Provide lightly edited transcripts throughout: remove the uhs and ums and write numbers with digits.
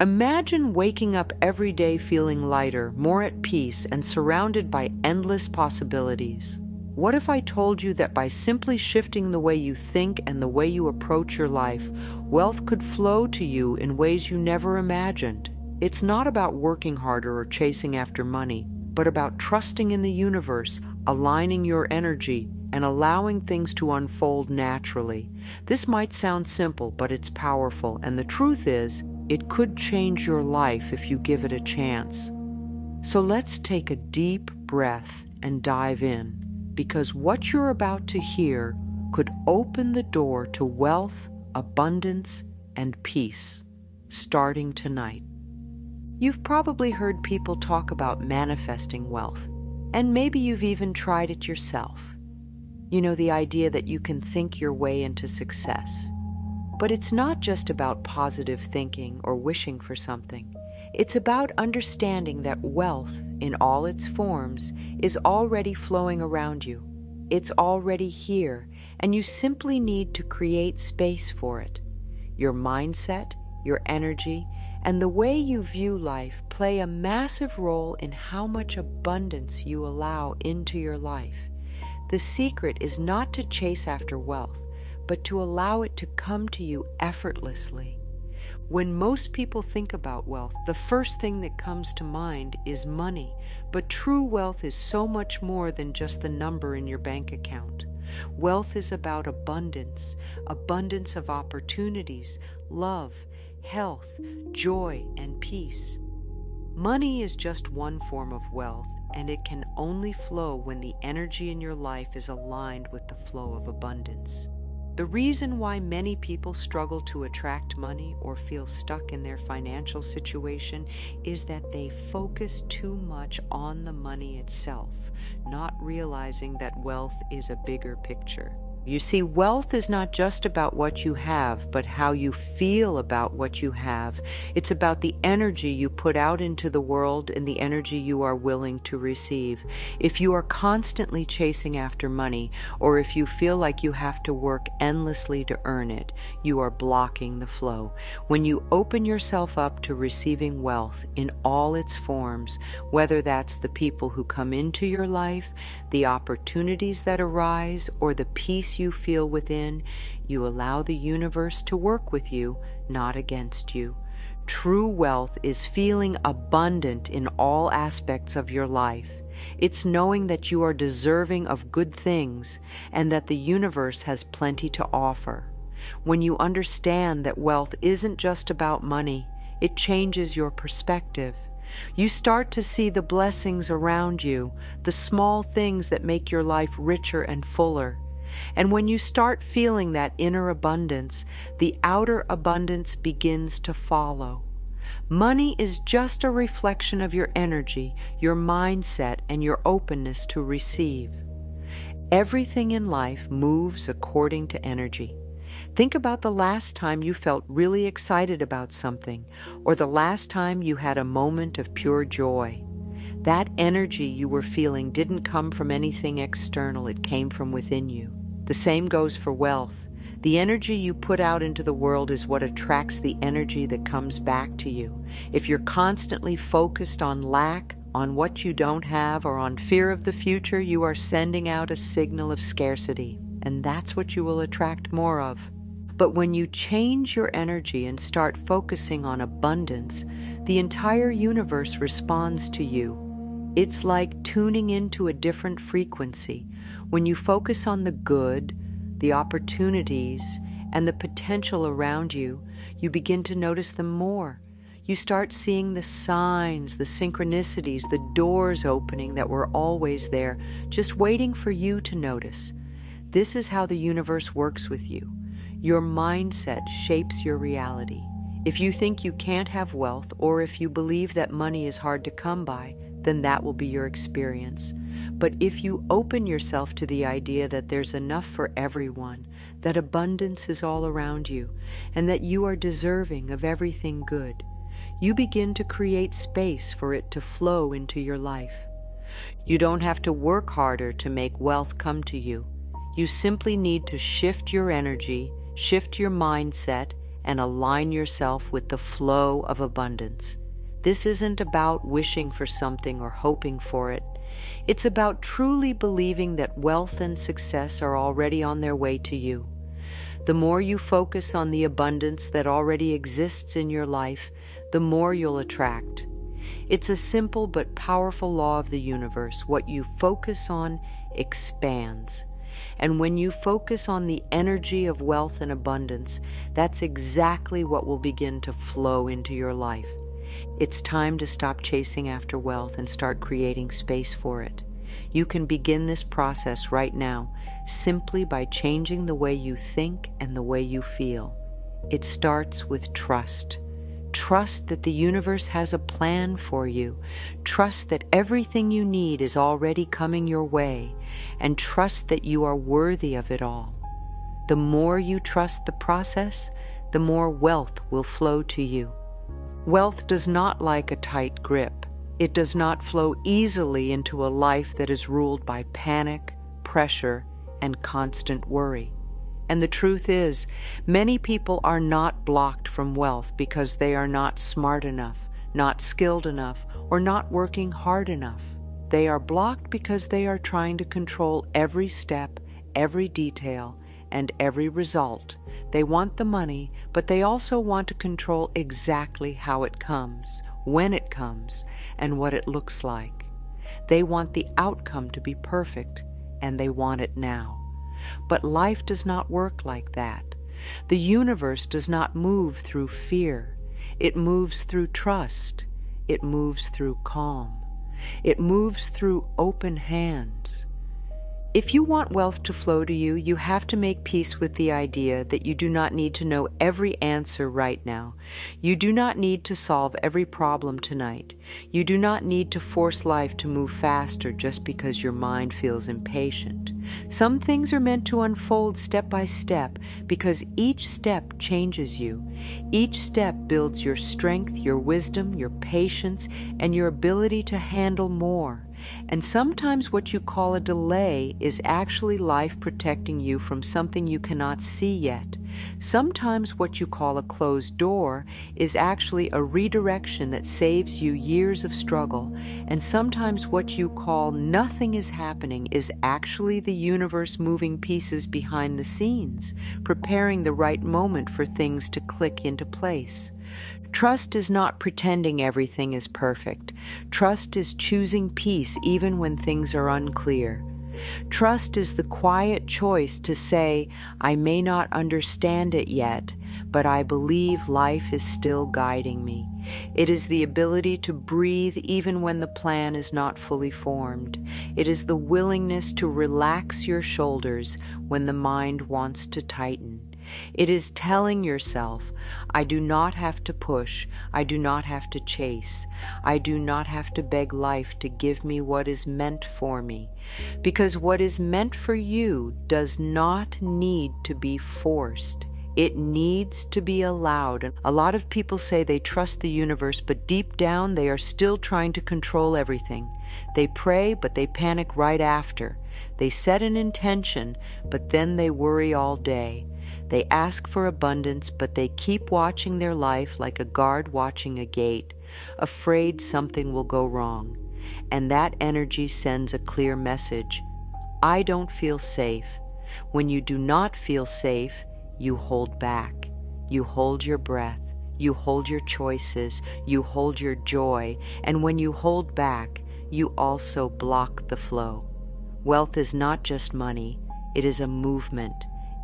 Imagine waking up every day feeling lighter, more at peace, and surrounded by endless possibilities. What if I told you that by simply shifting the way you think and the way you approach your life, wealth could flow to you in ways you never imagined? It's not about working harder or chasing after money, but about trusting in the universe, aligning your energy, and allowing things to unfold naturally. This might sound simple, but it's powerful, and the truth is, it could change your life if you give it a chance. So let's take a deep breath and dive in, because what you're about to hear could open the door to wealth, abundance, and peace, starting tonight. You've probably heard people talk about manifesting wealth, and maybe you've even tried it yourself. You know, the idea that you can think your way into success. But it's not just about positive thinking or wishing for something. It's about understanding that wealth, in all its forms, is already flowing around you. It's already here, and you simply need to create space for it. Your mindset, your energy, and the way you view life play a massive role in how much abundance you allow into your life. The secret is not to chase after wealth, but to allow it to come to you effortlessly. When most people think about wealth, the first thing that comes to mind is money, but true wealth is so much more than just the number in your bank account. Wealth is about abundance, abundance of opportunities, love, health, joy, and peace. Money is just one form of wealth, and it can only flow when the energy in your life is aligned with the flow of abundance. The reason why many people struggle to attract money or feel stuck in their financial situation is that they focus too much on the money itself, not realizing that wealth is a bigger picture. You see, wealth is not just about what you have, but how you feel about what you have. It's about the energy you put out into the world and the energy you are willing to receive. If you are constantly chasing after money, or if you feel like you have to work endlessly to earn it, you are blocking the flow. When you open yourself up to receiving wealth in all its forms, whether that's the people who come into your life, the opportunities that arise, or the peace you feel within, you allow the universe to work with you, not against you. True wealth is feeling abundant in all aspects of your life. It's knowing that you are deserving of good things and that the universe has plenty to offer. When you understand that wealth isn't just about money, it changes your perspective. You start to see the blessings around you, the small things that make your life richer and fuller. And when you start feeling that inner abundance, the outer abundance begins to follow. Money is just a reflection of your energy, your mindset, and your openness to receive. Everything in life moves according to energy. Think about the last time you felt really excited about something, or the last time you had a moment of pure joy. That energy you were feeling didn't come from anything external, it came from within you. The same goes for wealth. The energy you put out into the world is what attracts the energy that comes back to you. If you're constantly focused on lack, on what you don't have, or on fear of the future, you are sending out a signal of scarcity, and that's what you will attract more of. But when you change your energy and start focusing on abundance, the entire universe responds to you. It's like tuning into a different frequency. When you focus on the good, the opportunities, and the potential around you, you begin to notice them more. You start seeing the signs, the synchronicities, the doors opening that were always there, just waiting for you to notice. This is how the universe works with you. Your mindset shapes your reality. If you think you can't have wealth, or if you believe that money is hard to come by, then that will be your experience. But if you open yourself to the idea that there's enough for everyone, that abundance is all around you, and that you are deserving of everything good, you begin to create space for it to flow into your life. You don't have to work harder to make wealth come to you. You simply need to shift your energy, shift your mindset, and align yourself with the flow of abundance. This isn't about wishing for something or hoping for it. It's about truly believing that wealth and success are already on their way to you. The more you focus on the abundance that already exists in your life, the more you'll attract. It's a simple but powerful law of the universe. What you focus on expands. And when you focus on the energy of wealth and abundance, that's exactly what will begin to flow into your life. It's time to stop chasing after wealth and start creating space for it. You can begin this process right now, simply by changing the way you think and the way you feel. It starts with trust. Trust that the universe has a plan for you. Trust that everything you need is already coming your way, and trust that you are worthy of it all. The more you trust the process, the more wealth will flow to you. Wealth does not like a tight grip. It does not flow easily into a life that is ruled by panic, pressure, and constant worry. And the truth is, many people are not blocked from wealth because they are not smart enough, not skilled enough, or not working hard enough. They are blocked because they are trying to control every step, every detail, and every result. They want the money, but they also want to control exactly how it comes, when it comes, and what it looks like. They want the outcome to be perfect, and they want it now. But life does not work like that. The universe does not move through fear. It moves through trust. It moves through calm. It moves through open hands. If you want wealth to flow to you, you have to make peace with the idea that you do not need to know every answer right now. You do not need to solve every problem tonight. You do not need to force life to move faster just because your mind feels impatient. Some things are meant to unfold step by step because each step changes you. Each step builds your strength, your wisdom, your patience, and your ability to handle more. And sometimes what you call a delay is actually life protecting you from something you cannot see yet. Sometimes what you call a closed door is actually a redirection that saves you years of struggle. And sometimes what you call nothing is happening is actually the universe moving pieces behind the scenes, preparing the right moment for things to click into place. Trust is not pretending everything is perfect. Trust is choosing peace even when things are unclear. Trust is the quiet choice to say, I may not understand it yet, but I believe life is still guiding me. It is the ability to breathe even when the plan is not fully formed. It is the willingness to relax your shoulders when the mind wants to tighten. It is telling yourself, I do not have to push, I do not have to chase, I do not have to beg life to give me what is meant for me, because what is meant for you does not need to be forced. It needs to be allowed. And a lot of people say they trust the universe, but deep down they are still trying to control everything. They pray, but they panic right after. They set an intention, but then they worry all day. They ask for abundance, but they keep watching their life like a guard watching a gate, afraid something will go wrong. And that energy sends a clear message. I don't feel safe. When you do not feel safe, you hold back. You hold your breath. You hold your choices. You hold your joy. And when you hold back, you also block the flow. Wealth is not just money. It is a movement.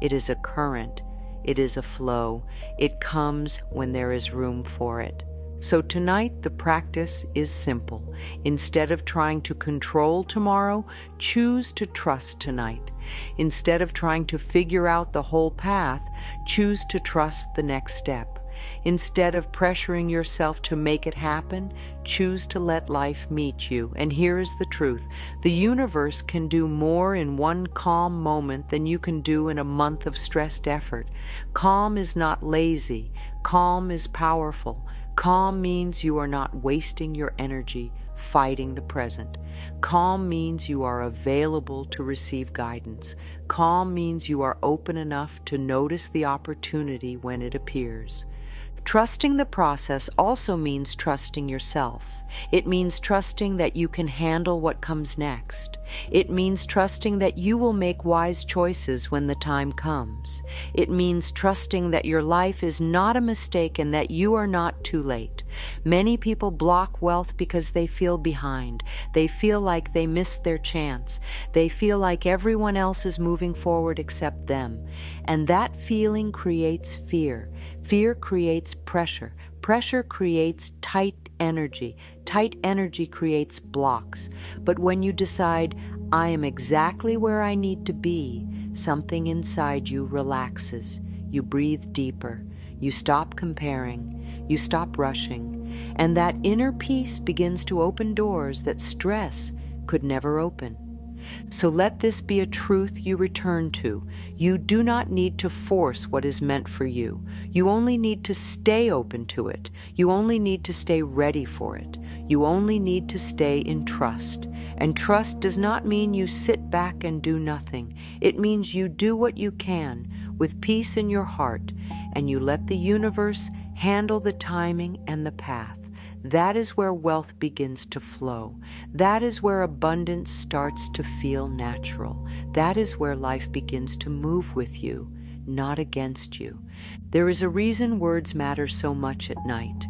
It is a current. It is a flow. It comes when there is room for it. So tonight the practice is simple. Instead of trying to control tomorrow, choose to trust tonight. Instead of trying to figure out the whole path, choose to trust the next step. Instead of pressuring yourself to make it happen, choose to let life meet you. And here is the truth. The universe can do more in one calm moment than you can do in a month of stressed effort. Calm is not lazy. Calm is powerful. Calm means you are not wasting your energy fighting the present. Calm means you are available to receive guidance. Calm means you are open enough to notice the opportunity when it appears. Trusting the process also means trusting yourself. It means trusting that you can handle what comes next. It means trusting that you will make wise choices when the time comes. It means trusting that your life is not a mistake and that you are not too late. Many people block wealth because they feel behind. They feel like they missed their chance. They feel like everyone else is moving forward except them. And that feeling creates fear. Fear creates pressure. Pressure creates tight energy. Tight energy creates blocks. But when you decide, I am exactly where I need to be, something inside you relaxes. You breathe deeper. You stop comparing. You stop rushing. And that inner peace begins to open doors that stress could never open. So let this be a truth you return to. You do not need to force what is meant for you. You only need to stay open to it. You only need to stay ready for it. You only need to stay in trust. And trust does not mean you sit back and do nothing. It means you do what you can with peace in your heart, and you let the universe handle the timing and the path. That is where wealth begins to flow. That is where abundance starts to feel natural. That is where life begins to move with you, not against you. There is a reason words matter so much at night.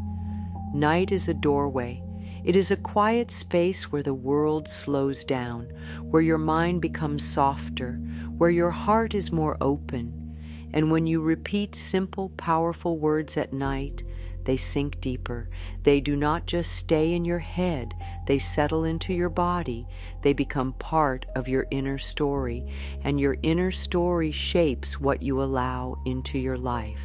Night is a doorway. It is a quiet space where the world slows down, where your mind becomes softer, where your heart is more open. And when you repeat simple, powerful words at night, they sink deeper. They do not just stay in your head. They settle into your body. They become part of your inner story, and your inner story shapes what you allow into your life.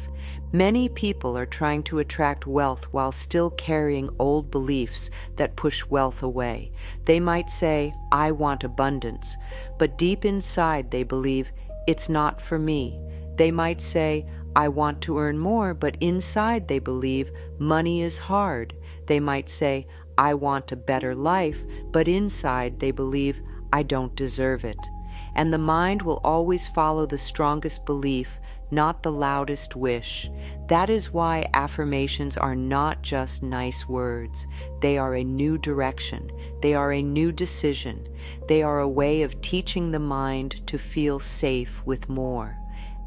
Many people are trying to attract wealth while still carrying old beliefs that push wealth away. They might say, I want abundance, but deep inside they believe, it's not for me. They might say, I want to earn more, but inside they believe money is hard. They might say, I want a better life, but inside they believe I don't deserve it. And the mind will always follow the strongest belief, not the loudest wish. That is why affirmations are not just nice words. They are a new direction. They are a new decision. They are a way of teaching the mind to feel safe with more.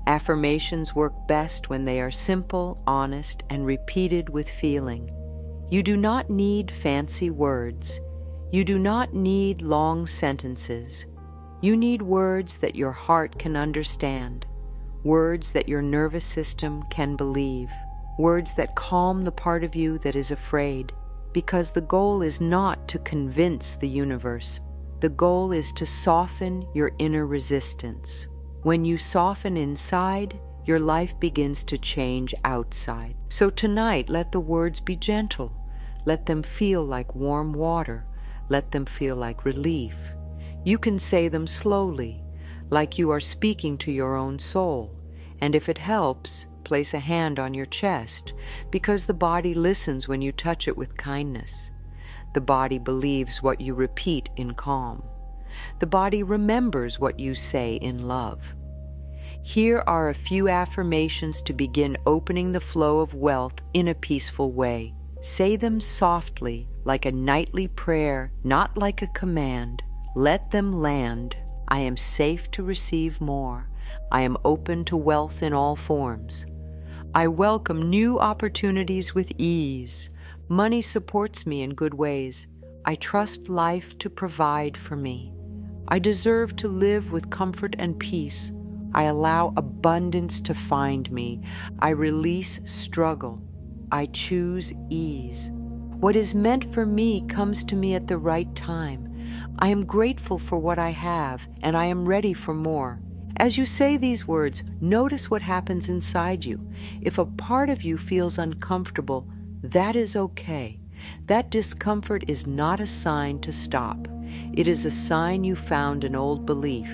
Affirmations work best when they are simple, honest, and repeated with feeling. You do not need fancy words. You do not need long sentences. You need words that your heart can understand, words that your nervous system can believe, words that calm the part of you that is afraid, because the goal is not to convince the universe. The goal is to soften your inner resistance. When you soften inside, your life begins to change outside. So tonight, let the words be gentle. Let them feel like warm water. Let them feel like relief. You can say them slowly, like you are speaking to your own soul. And if it helps, place a hand on your chest, because the body listens when you touch it with kindness. The body believes what you repeat in calm. The body remembers what you say in love. Here are a few affirmations to begin opening the flow of wealth in a peaceful way. Say them softly, like a nightly prayer, not like a command. Let them land. I am safe to receive more. I am open to wealth in all forms. I welcome new opportunities with ease. Money supports me in good ways. I trust life to provide for me. I deserve to live with comfort and peace. I allow abundance to find me. I release struggle. I choose ease. What is meant for me comes to me at the right time. I am grateful for what I have, and I am ready for more. As you say these words, notice what happens inside you. If a part of you feels uncomfortable, that is okay. That discomfort is not a sign to stop. It is a sign you found an old belief.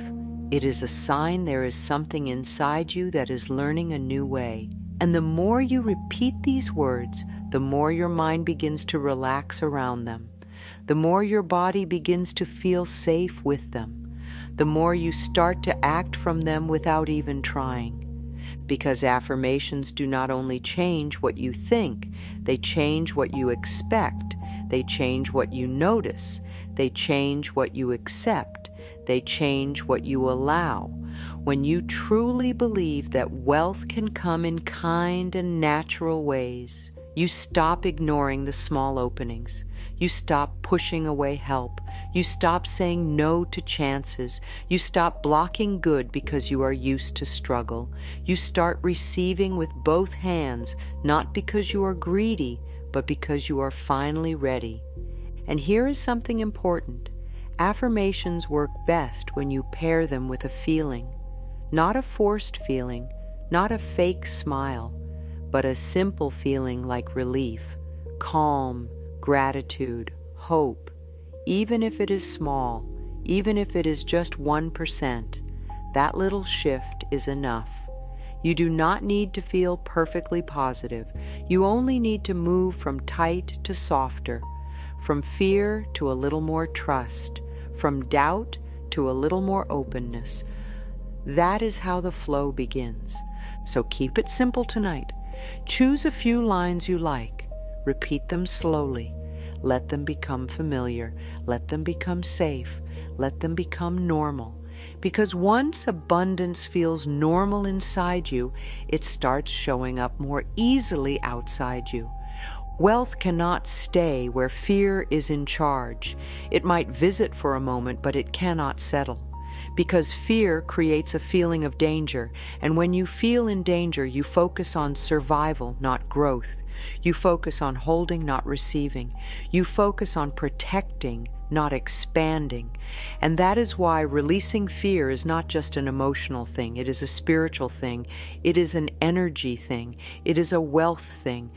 It is a sign there is something inside you that is learning a new way. And the more you repeat these words, the more your mind begins to relax around them. the more your body begins to feel safe with them, the more you start to act from them without even trying. Because affirmations do not only change what you think, they change what you expect, they change what you notice, they change what you accept, they change what you allow. When you truly believe that wealth can come in kind and natural ways, you stop ignoring the small openings. You stop pushing away help. You stop saying no to chances. You stop blocking good because you are used to struggle. You start receiving with both hands, not because you are greedy, but because you are finally ready. And here is something important. Affirmations work best when you pair them with a feeling. Not a forced feeling, not a fake smile, but a simple feeling like relief, calm, gratitude, hope. Even if it is small, even if it is just 1%, that little shift is enough. You do not need to feel perfectly positive. You only need to move from tight to softer, from fear to a little more trust, from doubt to a little more openness. That is how the flow begins. So keep it simple tonight. Choose a few lines you like. Repeat them slowly. Let them become familiar. Let them become safe. Let them become normal. Because once abundance feels normal inside you, it starts showing up more easily outside you. Wealth cannot stay where fear is in charge. It might visit for a moment, but it cannot settle. Because fear creates a feeling of danger, and when you feel in danger, you focus on survival, not growth. You focus on holding, not receiving. You focus on protecting, not expanding. And that is why releasing fear is not just an emotional thing. It is a spiritual thing. It is an energy thing. It is a wealth thing.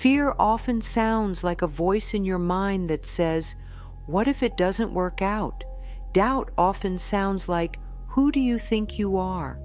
Fear often sounds like a voice in your mind that says, "What if it doesn't work out?" Doubt often sounds like, "Who do you think you are?"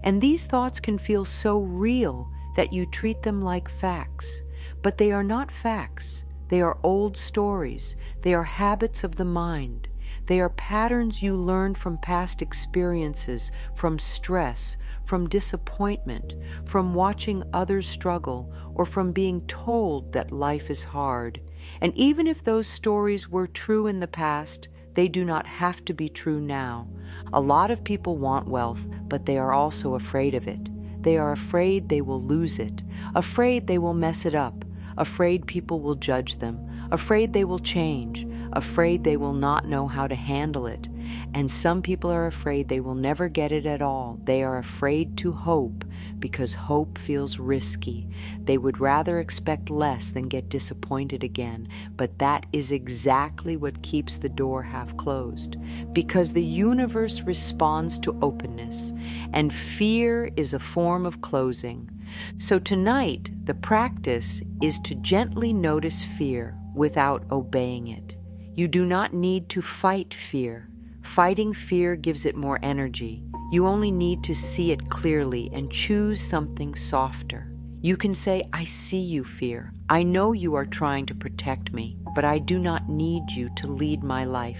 And these thoughts can feel so real that you treat them like facts. But they are not facts. They are old stories. They are habits of the mind. They are patterns you learned from past experiences, from stress, from disappointment, from watching others struggle, or from being told that life is hard. And even if those stories were true in the past, they do not have to be true now. A lot of people want wealth, but they are also afraid of it. They are afraid they will lose it, afraid they will mess it up, afraid people will judge them, afraid they will change, afraid they will not know how to handle it. And some people are afraid they will never get it at all. They are afraid to hope because hope feels risky. They would rather expect less than get disappointed again. But that is exactly what keeps the door half closed. Because the universe responds to openness, and fear is a form of closing. So tonight, the practice is to gently notice fear without obeying it. You do not need to fight fear. Fighting fear gives it more energy. You only need to see it clearly and choose something softer. You can say, "I see you, fear. I know you are trying to protect me, but I do not need you to lead my life."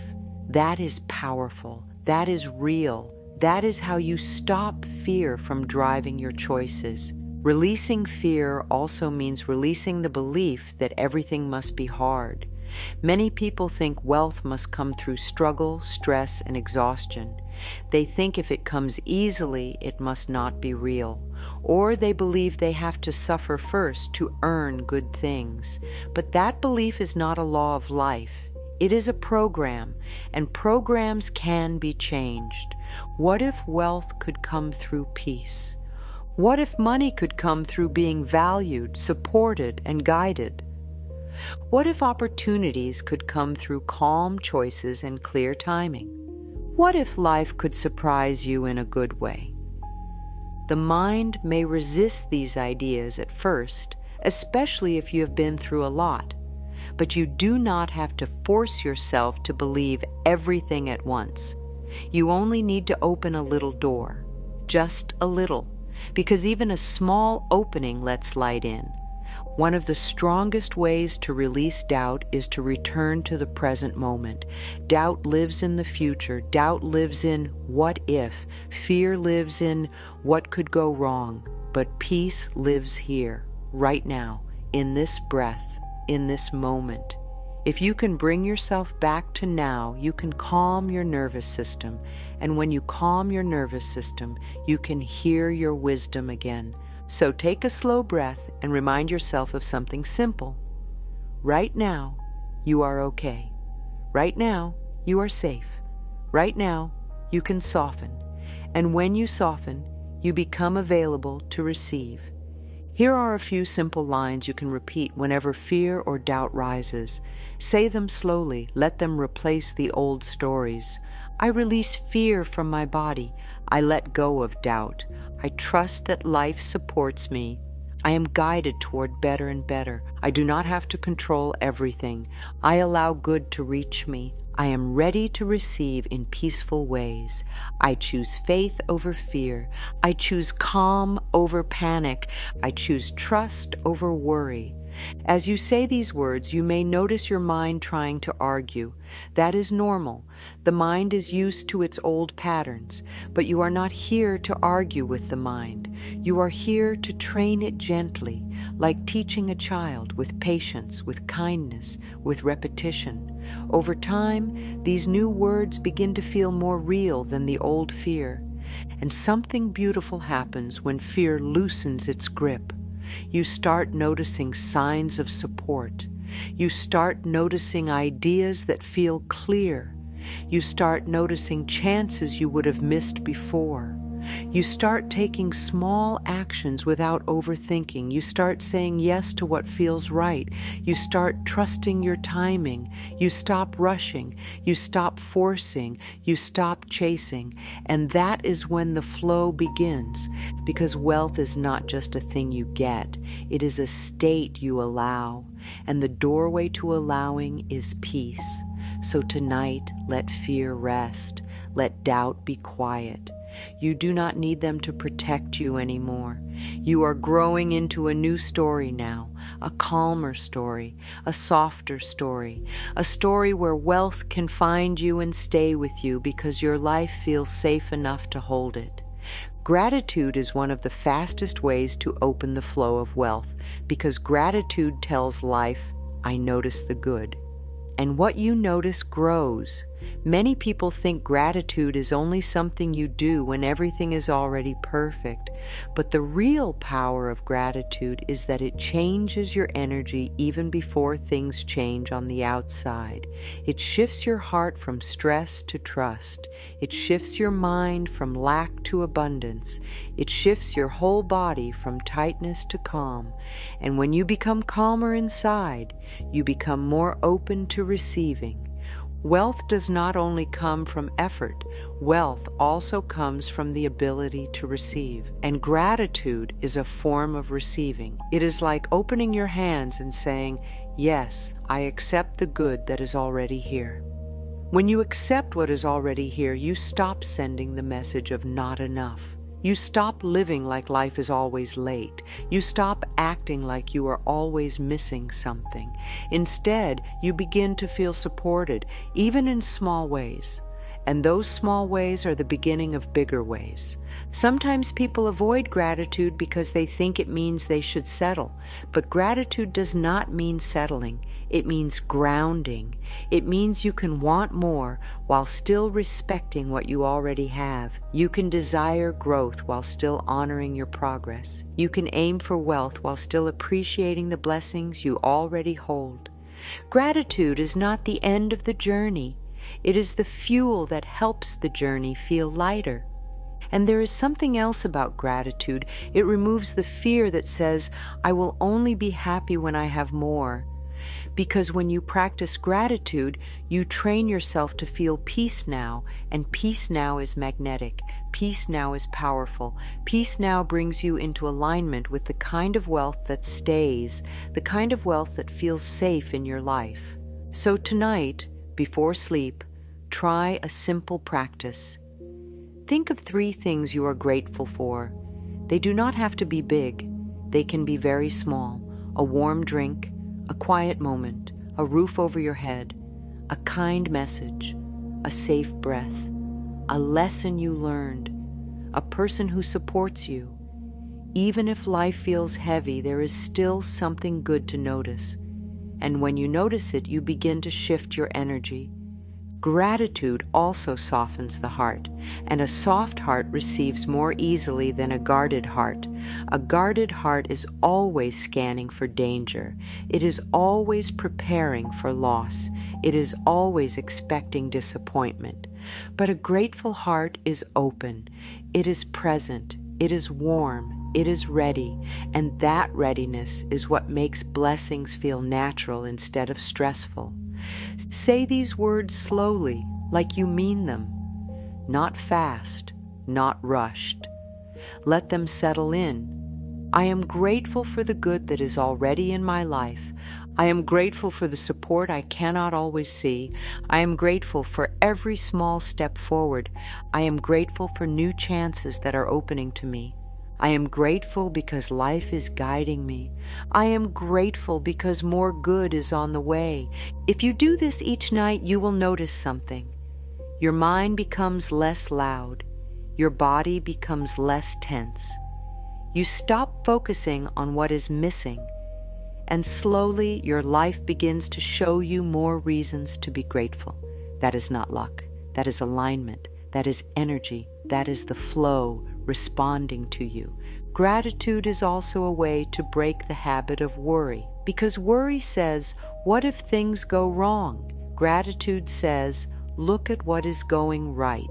That is powerful. That is real. That is how you stop fear from driving your choices. Releasing fear also means releasing the belief that everything must be hard. Many people think wealth must come through struggle, stress, and exhaustion. They think if it comes easily, it must not be real. Or they believe they have to suffer first to earn good things. But that belief is not a law of life. It is a program, and programs can be changed. What if wealth could come through peace? What if money could come through being valued, supported, and guided? What if opportunities could come through calm choices and clear timing? What if life could surprise you in a good way? The mind may resist these ideas at first, especially if you have been through a lot. But you do not have to force yourself to believe everything at once. You only need to open a little door, just a little, because even a small opening lets light in. One of the strongest ways to release doubt is to return to the present moment. Doubt lives in the future. Doubt lives in what if. Fear lives in what could go wrong. But peace lives here, right now, in this breath, in this moment. If you can bring yourself back to now, you can calm your nervous system. And when you calm your nervous system, you can hear your wisdom again. So take a slow breath and remind yourself of something simple. Right now, you are okay. Right now, you are safe. Right now, you can soften. And when you soften, you become available to receive. Here are a few simple lines you can repeat whenever fear or doubt rises. Say them slowly. Let them replace the old stories. I release fear from my body. I let go of doubt. I trust that life supports me. I am guided toward better and better. I do not have to control everything. I allow good to reach me. I am ready to receive in peaceful ways. I choose faith over fear. I choose calm over panic. I choose trust over worry. As you say these words, you may notice your mind trying to argue. That is normal. The mind is used to its old patterns, but you are not here to argue with the mind. You are here to train it gently, like teaching a child, with patience, with kindness, with repetition. Over time, these new words begin to feel more real than the old fear, and something beautiful happens when fear loosens its grip. You start noticing signs of support. You start noticing ideas that feel clear. You start noticing chances you would have missed before. You start taking small actions without overthinking. You start saying yes to what feels right. You start trusting your timing. You stop rushing. You stop forcing. You stop chasing. And that is when the flow begins, because wealth is not just a thing you get. It is a state you allow. And the doorway to allowing is peace. So tonight, let fear rest. Let doubt be quiet. You do not need them to protect you anymore. You are growing into a new story now, a calmer story, a softer story, a story where wealth can find you and stay with you because your life feels safe enough to hold it. Gratitude is one of the fastest ways to open the flow of wealth, because gratitude tells life, I notice the good. And what you notice grows. Many people think gratitude is only something you do when everything is already perfect. But the real power of gratitude is that it changes your energy even before things change on the outside. It shifts your heart from stress to trust. It shifts your mind from lack to abundance. It shifts your whole body from tightness to calm. And when you become calmer inside, you become more open to receiving. Wealth does not only come from effort, wealth also comes from the ability to receive. And gratitude is a form of receiving. It is like opening your hands and saying, yes, I accept the good that is already here. When you accept what is already here, you stop sending the message of not enough. You stop living like life is always late. You stop acting like you are always missing something. Instead, you begin to feel supported, even in small ways. And those small ways are the beginning of bigger ways. Sometimes people avoid gratitude because they think it means they should settle. But gratitude does not mean settling. It means grounding. It means you can want more while still respecting what you already have. You can desire growth while still honoring your progress. You can aim for wealth while still appreciating the blessings you already hold. Gratitude is not the end of the journey. It is the fuel that helps the journey feel lighter. And there is something else about gratitude. It removes the fear that says, I will only be happy when I have more. Because when you practice gratitude, you train yourself to feel peace now, and peace now is magnetic. Peace now is powerful. Peace now brings you into alignment with the kind of wealth that stays, the kind of wealth that feels safe in your life. So tonight, before sleep, try a simple practice. Think of 3 things you are grateful for. They do not have to be big. They can be very small. a warm drink, a quiet moment, a roof over your head, a kind message, a safe breath, a lesson you learned, a person who supports you. Even if life feels heavy, there is still something good to notice. And when you notice it, you begin to shift your energy. Gratitude also softens the heart, and a soft heart receives more easily than a guarded heart. A guarded heart is always scanning for danger. It is always preparing for loss. It is always expecting disappointment. But a grateful heart is open. It is present. It is warm. It is ready. And that readiness is what makes blessings feel natural instead of stressful. Say these words slowly, like you mean them. Not fast, not rushed. Let them settle in. I am grateful for the good that is already in my life. I am grateful for the support I cannot always see. I am grateful for every small step forward. I am grateful for new chances that are opening to me. I am grateful because life is guiding me. I am grateful because more good is on the way. If you do this each night, you will notice something. Your mind becomes less loud. Your body becomes less tense. You stop focusing on what is missing, and slowly your life begins to show you more reasons to be grateful. That is not luck. That is alignment. That is energy. That is the flow responding to you. Gratitude is also a way to break the habit of worry, because worry says, what if things go wrong? Gratitude says, look at what is going right.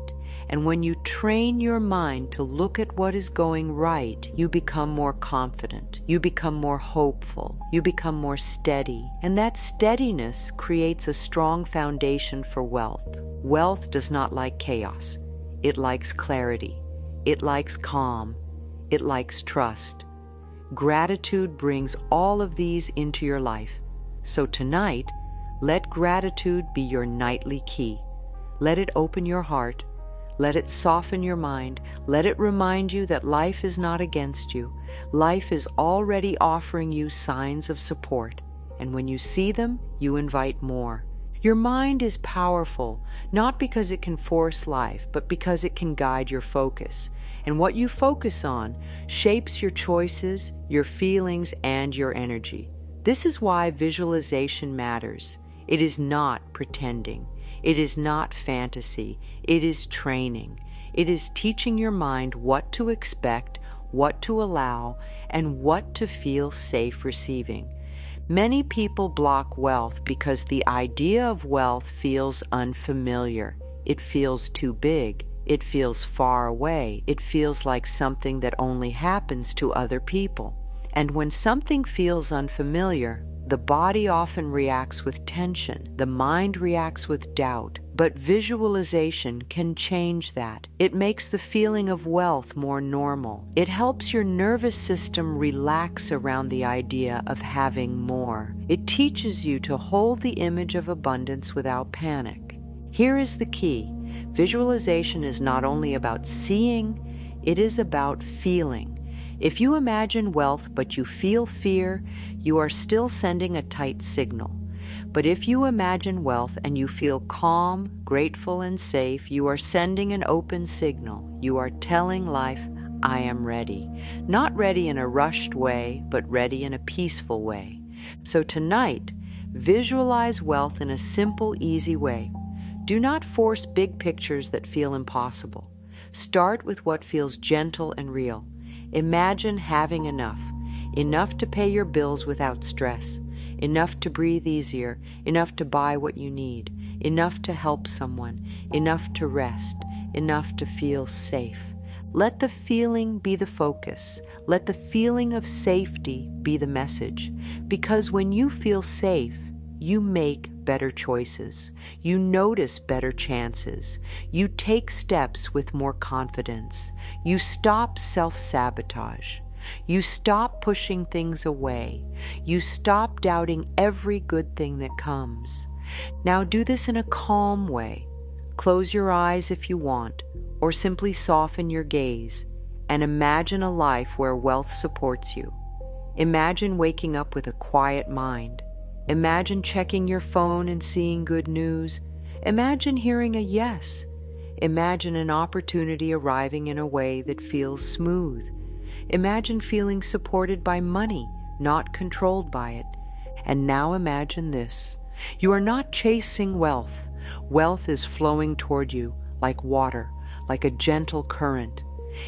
And when you train your mind to look at what is going right, you become more confident, you become more hopeful, you become more steady. And that steadiness creates a strong foundation for wealth. Wealth does not like chaos. It likes clarity. It likes calm. It likes trust. Gratitude brings all of these into your life. So tonight, let gratitude be your nightly key. Let it open your heart. Let it soften your mind. Let it remind you that life is not against you. Life is already offering you signs of support. And when you see them, you invite more. Your mind is powerful, not because it can force life, but because it can guide your focus. And what you focus on shapes your choices, your feelings, and your energy. This is why visualization matters. It is not pretending. It is not fantasy. It is training. It is teaching your mind what to expect, what to allow, and what to feel safe receiving. Many people block wealth because the idea of wealth feels unfamiliar. It feels too big. It feels far away. It feels like something that only happens to other people. And when something feels unfamiliar, the body often reacts with tension. The mind reacts with doubt. But visualization can change that. It makes the feeling of wealth more normal. It helps your nervous system relax around the idea of having more. It teaches you to hold the image of abundance without panic. Here is the key. Visualization is not only about seeing, it is about feeling. If you imagine wealth but you feel fear, you are still sending a tight signal. But if you imagine wealth and you feel calm, grateful, and safe, you are sending an open signal. You are telling life, I am ready. Not ready in a rushed way, but ready in a peaceful way. So tonight, visualize wealth in a simple, easy way. Do not force big pictures that feel impossible. Start with what feels gentle and real. Imagine having enough. Enough to pay your bills without stress. Enough to breathe easier. Enough to buy what you need. Enough to help someone. Enough to rest. Enough to feel safe. Let the feeling be the focus. Let the feeling of safety be the message. Because when you feel safe, you make better choices. You notice better chances. You take steps with more confidence. You stop self-sabotage. You stop pushing things away. You stop doubting every good thing that comes. Now do this in a calm way. Close your eyes if you want, or simply soften your gaze, and imagine a life where wealth supports you. Imagine waking up with a quiet mind. Imagine checking your phone and seeing good news. Imagine hearing a yes. Imagine an opportunity arriving in a way that feels smooth. Imagine feeling supported by money, not controlled by it. And now imagine this. You are not chasing wealth. Wealth is flowing toward you like water, like a gentle current.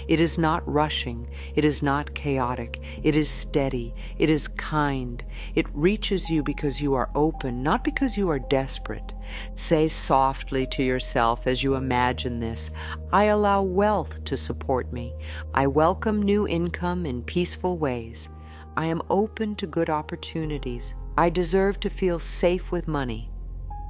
It is not rushing. It is not chaotic. It is steady. It is kind. It reaches you because you are open, not because you are desperate. Say softly to yourself as you imagine this, I allow wealth to support me. I welcome new income in peaceful ways. I am open to good opportunities. I deserve to feel safe with money.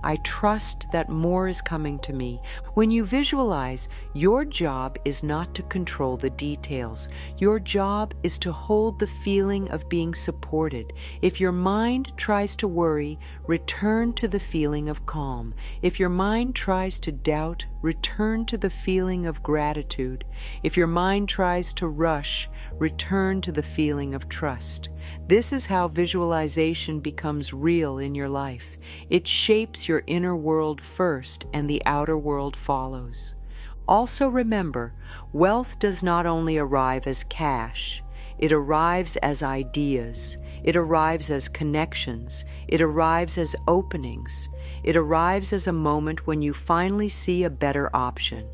I trust that more is coming to me. When you visualize, your job is not to control the details. Your job is to hold the feeling of being supported. If your mind tries to worry, return to the feeling of calm. If your mind tries to doubt, return to the feeling of gratitude. If your mind tries to rush, return to the feeling of trust. This is how visualization becomes real in your life. It shapes your inner world first, and the outer world follows. Also remember, wealth does not only arrive as cash. It arrives as ideas. It arrives as connections. It arrives as openings. It arrives as a moment when you finally see a better option.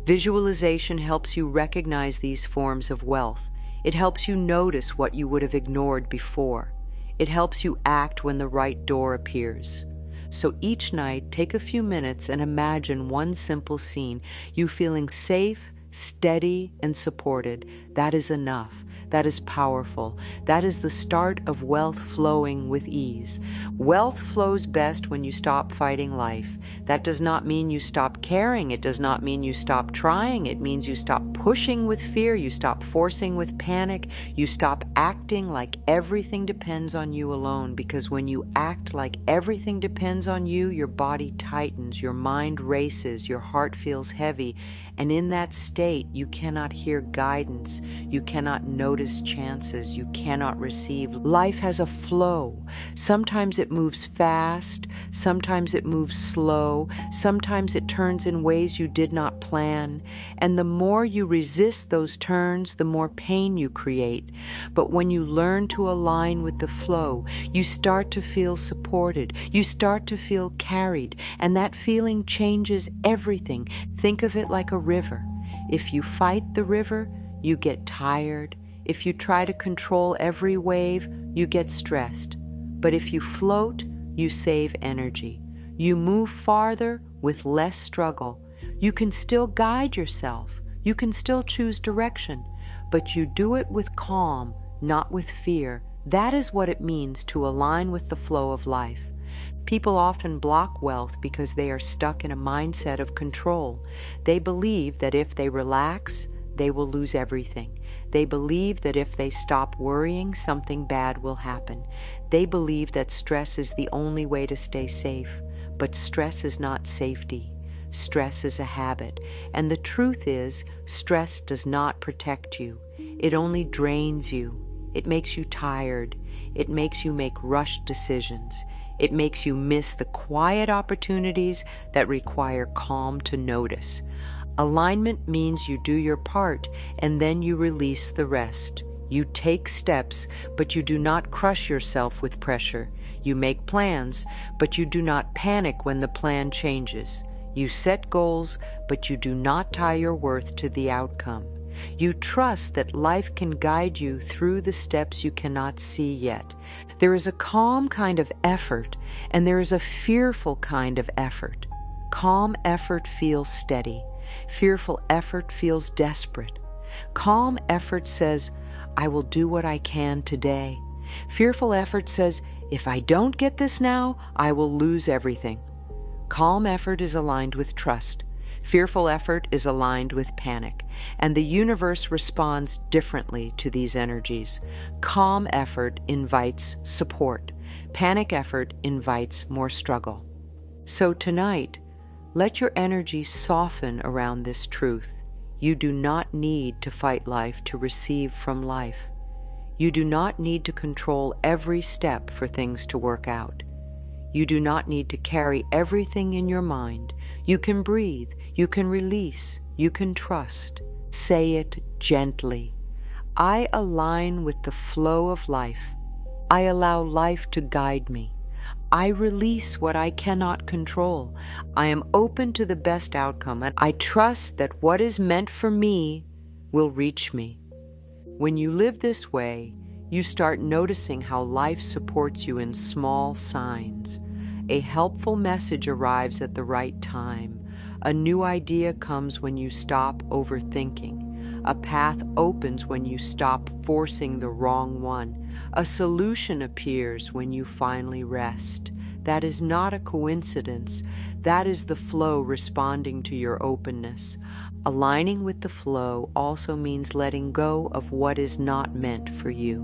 Visualization helps you recognize these forms of wealth. It helps you notice what you would have ignored before. It helps you act when the right door appears. So each night, take a few minutes and imagine one simple scene, you feeling safe, steady, and supported. That is enough. That is powerful. That is the start of wealth flowing with ease. Wealth flows best when you stop fighting life. That does not mean you stop caring. It does not mean you stop trying. It means you stop pushing with fear. You stop forcing with panic. You stop acting like everything depends on you alone, because when you act like everything depends on you, your body tightens, your mind races, your heart feels heavy, and in that state you cannot hear guidance, you cannot notice chances, you cannot receive. Life has a flow. Sometimes it moves fast, sometimes it moves slow, sometimes it turns in ways you did not plan, and the more you resist those turns, the more pain you create. But when you learn to align with the flow, you start to feel supported, you start to feel carried, and that feeling changes everything. Think of it like a river. If you fight the river, you get tired. If you try to control every wave, you get stressed. But if you float, you save energy. You move farther with less struggle. You can still guide yourself. You can still choose direction, but you do it with calm, not with fear. That is what it means to align with the flow of life. People often block wealth because they are stuck in a mindset of control. They believe that if they relax, they will lose everything. They believe that if they stop worrying, something bad will happen. They believe that stress is the only way to stay safe. But stress is not safety. Stress is a habit. And the truth is, stress does not protect you. It only drains you. It makes you tired. It makes you make rushed decisions. It makes you miss the quiet opportunities that require calm to notice. Alignment means you do your part, and then you release the rest. You take steps, but you do not crush yourself with pressure. You make plans, but you do not panic when the plan changes. You set goals, but you do not tie your worth to the outcome. You trust that life can guide you through the steps you cannot see yet. There is a calm kind of effort, and there is a fearful kind of effort. Calm effort feels steady. Fearful effort feels desperate. Calm effort says, I will do what I can today. Fearful effort says, if I don't get this now, I will lose everything. Calm effort is aligned with trust. Fearful effort is aligned with panic, and the universe responds differently to these energies. Calm effort invites support. Panic effort invites more struggle. So tonight, let your energy soften around this truth. You do not need to fight life to receive from life. You do not need to control every step for things to work out. You do not need to carry everything in your mind. You can breathe, you can release, you can trust. Say it gently. I align with the flow of life. I allow life to guide me. I release what I cannot control. I am open to the best outcome, and I trust that what is meant for me will reach me. When you live this way, you start noticing how life supports you in small signs. A helpful message arrives at the right time. A new idea comes when you stop overthinking. A path opens when you stop forcing the wrong one. A solution appears when you finally rest. That is not a coincidence. That is the flow responding to your openness. Aligning with the flow also means letting go of what is not meant for you.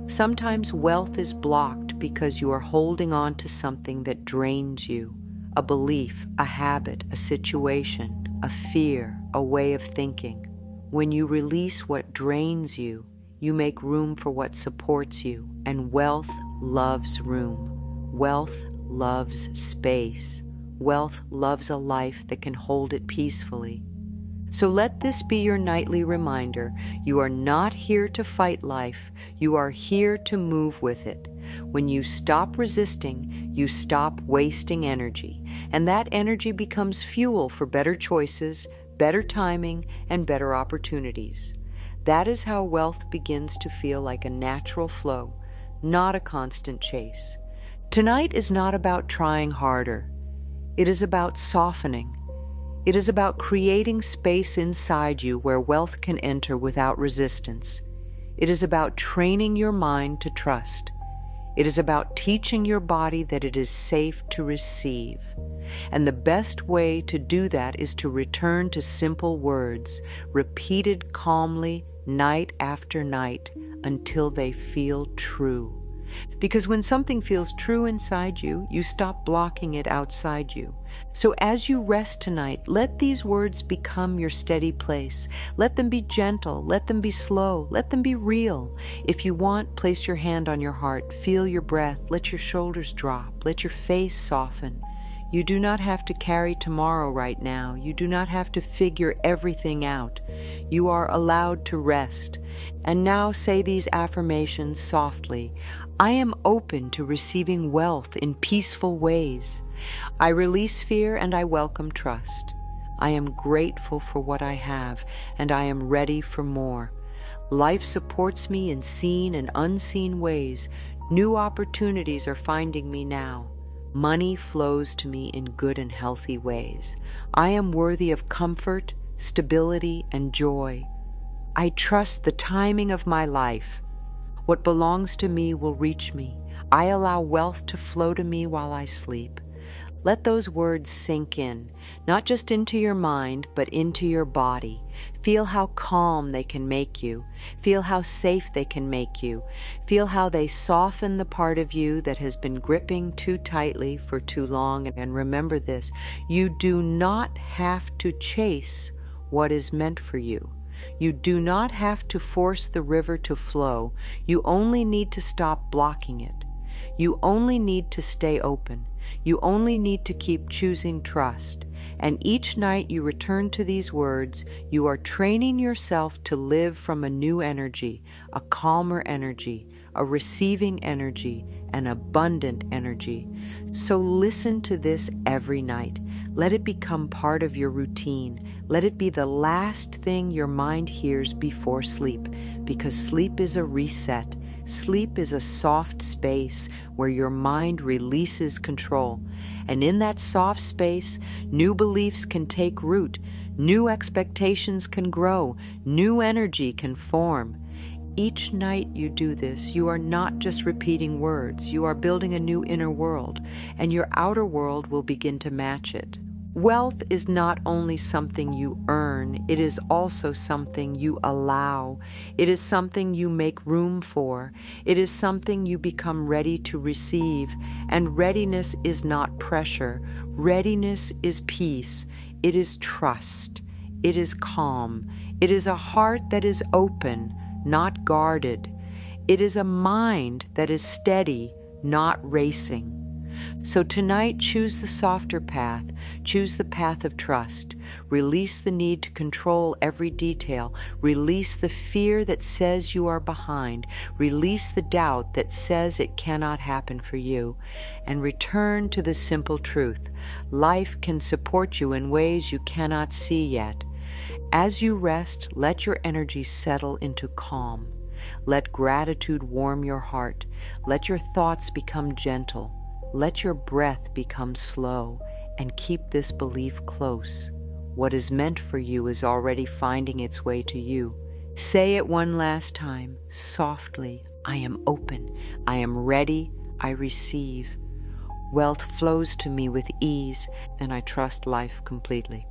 Sometimes wealth is blocked because you are holding on to something that drains you. A belief, a habit, a situation, a fear, a way of thinking. When you release what drains you, you make room for what supports you, and wealth loves room. Wealth loves space. Wealth loves a life that can hold it peacefully. So let this be your nightly reminder. You are not here to fight life. You are here to move with it. When you stop resisting, you stop wasting energy, and that energy becomes fuel for better choices, better timing, and better opportunities. That is how wealth begins to feel like a natural flow, not a constant chase. Tonight is not about trying harder. It is about softening. It is about creating space inside you where wealth can enter without resistance. It is about training your mind to trust. It is about teaching your body that it is safe to receive. And the best way to do that is to return to simple words, repeated calmly night after night until they feel true. Because when something feels true inside you, you stop blocking it outside you. So as you rest tonight, let these words become your steady place. Let them be gentle, let them be slow, let them be real. If you want, place your hand on your heart, feel your breath, let your shoulders drop, let your face soften. You do not have to carry tomorrow right now. You do not have to figure everything out. You are allowed to rest. And now say these affirmations softly. I am open to receiving wealth in peaceful ways. I release fear and I welcome trust. I am grateful for what I have, and I am ready for more. Life supports me in seen and unseen ways. New opportunities are finding me now. Money flows to me in good and healthy ways. I am worthy of comfort, stability, and joy. I trust the timing of my life. What belongs to me will reach me. I allow wealth to flow to me while I sleep. Let those words sink in, not just into your mind, but into your body. Feel how calm they can make you. Feel how safe they can make you. Feel how they soften the part of you that has been gripping too tightly for too long. And remember this, you do not have to chase what is meant for you. You do not have to force the river to flow. You only need to stop blocking it. You only need to stay open. You only need to keep choosing trust. And each night you return to these words, you are training yourself to live from a new energy, a calmer energy, a receiving energy, an abundant energy. So listen to this every night. Let it become part of your routine. Let it be the last thing your mind hears before sleep, because sleep is a reset. Sleep is a soft space where your mind releases control. And in that soft space, new beliefs can take root, new expectations can grow, new energy can form. Each night you do this, you are not just repeating words, you are building a new inner world, and your outer world will begin to match it. Wealth is not only something you earn, it is also something you allow. It is something you make room for. It is something you become ready to receive. And readiness is not pressure. Readiness is peace. It is trust. It is calm. It is a heart that is open, not guarded. It is a mind that is steady, not racing. So tonight, choose the softer path. Choose the path of trust. Release the need to control every detail. Release the fear that says you are behind. Release the doubt that says it cannot happen for you. And return to the simple truth. Life can support you in ways you cannot see yet. As you rest, let your energy settle into calm. Let gratitude warm your heart. Let your thoughts become gentle. Let your breath become slow, and keep this belief close. What is meant for you is already finding its way to you. Say it one last time, softly. I am open. I am ready. I receive. Wealth flows to me with ease, and I trust life completely.